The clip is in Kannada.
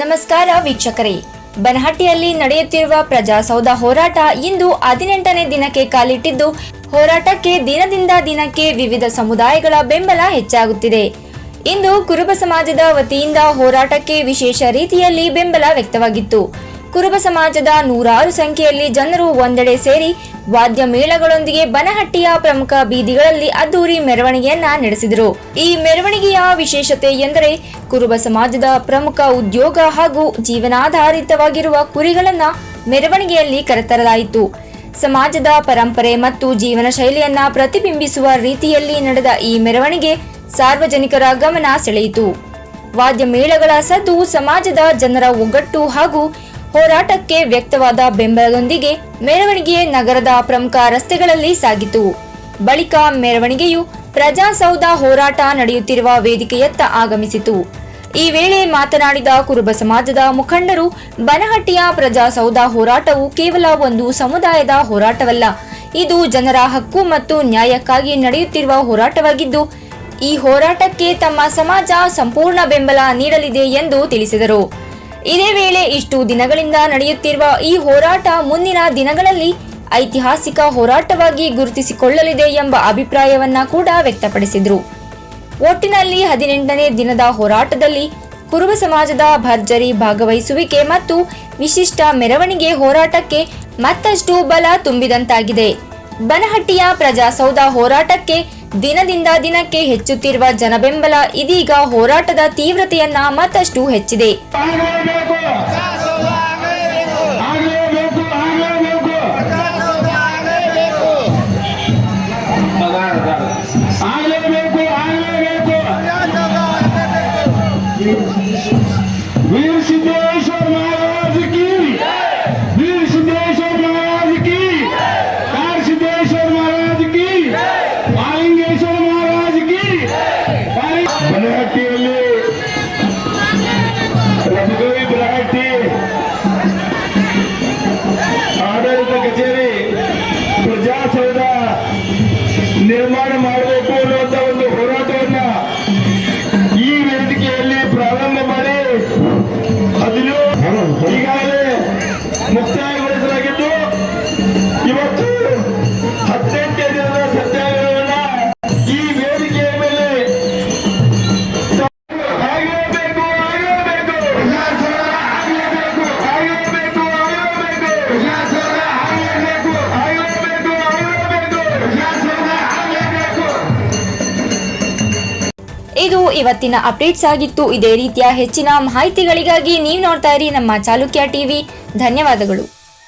ನಮಸ್ಕಾರ ವೀಕ್ಷಕರೇ, ಬನಹಟ್ಟಿಯಲ್ಲಿ ನಡೆಯುತ್ತಿರುವ ಪ್ರಜಾಸೌಧ ಹೋರಾಟ ಇಂದು 18ನೇ ದಿನಕ್ಕೆ ಕಾಲಿಟ್ಟಿದ್ದು, ಹೋರಾಟಕ್ಕೆ ದಿನದಿಂದ ದಿನಕ್ಕೆ ವಿವಿಧ ಸಮುದಾಯಗಳ ಬೆಂಬಲ ಹೆಚ್ಚಾಗುತ್ತಿದೆ. ಇಂದು ಕುರುಬ ಸಮಾಜದ ವತಿಯಿಂದ ಹೋರಾಟಕ್ಕೆ ವಿಶೇಷ ರೀತಿಯಲ್ಲಿ ಬೆಂಬಲ ವ್ಯಕ್ತವಾಗಿತ್ತು. ಕುರುಬ ಸಮಾಜದ ನೂರಾರು ಸಂಖ್ಯೆಯಲ್ಲಿ ಜನರು ಒಂದೆಡೆ ಸೇರಿ ವಾದ್ಯ ಮೇಳಗಳೊಂದಿಗೆ ಬನಹಟ್ಟಿಯ ಪ್ರಮುಖ ಬೀದಿಗಳಲ್ಲಿ ಅದ್ದೂರಿ ಮೆರವಣಿಗೆಯನ್ನ ನಡೆಸಿದರು. ಈ ಮೆರವಣಿಗೆಯ ವಿಶೇಷತೆ ಎಂದರೆ ಕುರುಬ ಸಮಾಜದ ಪ್ರಮುಖ ಉದ್ಯೋಗ ಹಾಗೂ ಜೀವನಾಧಾರಿತವಾಗಿರುವ ಕುರಿಗಳನ್ನ ಮೆರವಣಿಗೆಯಲ್ಲಿ ಕರೆತರಲಾಯಿತು. ಸಮಾಜದ ಪರಂಪರೆ ಮತ್ತು ಜೀವನ ಶೈಲಿಯನ್ನ ಪ್ರತಿಬಿಂಬಿಸುವ ರೀತಿಯಲ್ಲಿ ನಡೆದ ಈ ಮೆರವಣಿಗೆ ಸಾರ್ವಜನಿಕರ ಗಮನ ಸೆಳೆಯಿತು. ವಾದ್ಯ ಮೇಳಗಳ ಸದ್ದು ಸಮಾಜದ ಜನರ ಒಗ್ಗಟ್ಟು ಹಾಗೂ ಹೋರಾಟಕ್ಕೆ ವ್ಯಕ್ತವಾದ ಬೆಂಬಲದೊಂದಿಗೆ ಮೆರವಣಿಗೆ ನಗರದ ಪ್ರಮುಖ ರಸ್ತೆಗಳಲ್ಲಿ ಸಾಗಿತು. ಬಳಿಕ ಮೆರವಣಿಗೆಯು ಪ್ರಜಾಸೌಧ ಹೋರಾಟ ನಡೆಯುತ್ತಿರುವ ವೇದಿಕೆಯತ್ತ ಆಗಮಿಸಿತು. ಈ ವೇಳೆ ಮಾತನಾಡಿದ ಕುರುಬ ಸಮಾಜದ ಮುಖಂಡರು, ಬನಹಟ್ಟಿಯ ಪ್ರಜಾಸೌಧ ಹೋರಾಟವು ಕೇವಲ ಒಂದು ಸಮುದಾಯದ ಹೋರಾಟವಲ್ಲ, ಇದು ಜನರ ಹಕ್ಕು ಮತ್ತು ನ್ಯಾಯಕ್ಕಾಗಿ ನಡೆಯುತ್ತಿರುವ ಹೋರಾಟವಾಗಿದ್ದು, ಈ ಹೋರಾಟಕ್ಕೆ ತಮ್ಮ ಸಮಾಜ ಸಂಪೂರ್ಣ ಬೆಂಬಲ ನೀಡಲಿದೆ ಎಂದು ತಿಳಿಸಿದರು. ಇದೇ ವೇಳೆ ಇಷ್ಟು ದಿನಗಳಿಂದ ನಡೆಯುತ್ತಿರುವ ಈ ಹೋರಾಟ ಮುಂದಿನ ದಿನಗಳಲ್ಲಿ ಐತಿಹಾಸಿಕ ಹೋರಾಟವಾಗಿ ಗುರುತಿಸಿಕೊಳ್ಳಲಿದೆ ಎಂಬ ಅಭಿಪ್ರಾಯವನ್ನ ಕೂಡ ವ್ಯಕ್ತಪಡಿಸಿದರು. ಒಟ್ಟಿನಲ್ಲಿ 18ನೇ ದಿನದ ಹೋರಾಟದಲ್ಲಿ ಕುರುಬ ಸಮಾಜದ ಭರ್ಜರಿ ಭಾಗವಹಿಸುವಿಕೆ ಮತ್ತು ವಿಶಿಷ್ಟ ಮೆರವಣಿಗೆ ಹೋರಾಟಕ್ಕೆ ಮತ್ತಷ್ಟು ಬಲ ತುಂಬಿದಂತಾಗಿದೆ. ಬನಹಟ್ಟಿಯ ಪ್ರಜಾಸೌಧ ಹೋರಾಟಕ್ಕೆ ದಿನದಿಂದ ದಿನಕ್ಕೆ ಹೆಚ್ಚುತ್ತಿರುವ ಜನಬೆಂಬಲ ಇದೀಗ ಹೋರಾಟದ ತೀವ್ರತೆಯನ್ನ ಮತ್ತಷ್ಟು ಹೆಚ್ಚಿದೆ. ಆಡಳಿತ ಕಚೇರಿ ಪ್ರಜಾಸೌಧ ನಿರ್ಮಾಣ ಮಾಡಬೇಕು ಅನ್ನುವಂತ ಒಂದು ಹೋರಾಟವನ್ನ ಈ ವೇದಿಕೆಯಲ್ಲಿ ಪ್ರಾರಂಭ ಮಾಡಿ ಈಗಾಗಲೇ ಮುಕ್ತಾಯಗೊಳಿಸಲಾಗಿದ್ದು, ಇವತ್ತು 18ನೇ ದಿನದ ಸತ್ಯಾಗ್ರಹವನ್ನ ಈ ವೇದಿಕೆಯ ಮೇಲೆ ಇದು ಇವತ್ತಿನ ಅಪ್ಡೇಟ್ಸ್ ಆಗಿತ್ತು. ಇದೇ ರೀತಿಯ ಹೆಚ್ಚಿನ ಮಾಹಿತಿಗಳಿಗಾಗಿ ನೀವು ನೋಡ್ತಾ ಇರಿ ನಮ್ಮ ಚಾಲುಕ್ಯ ಟಿವಿ. ಧನ್ಯವಾದಗಳು.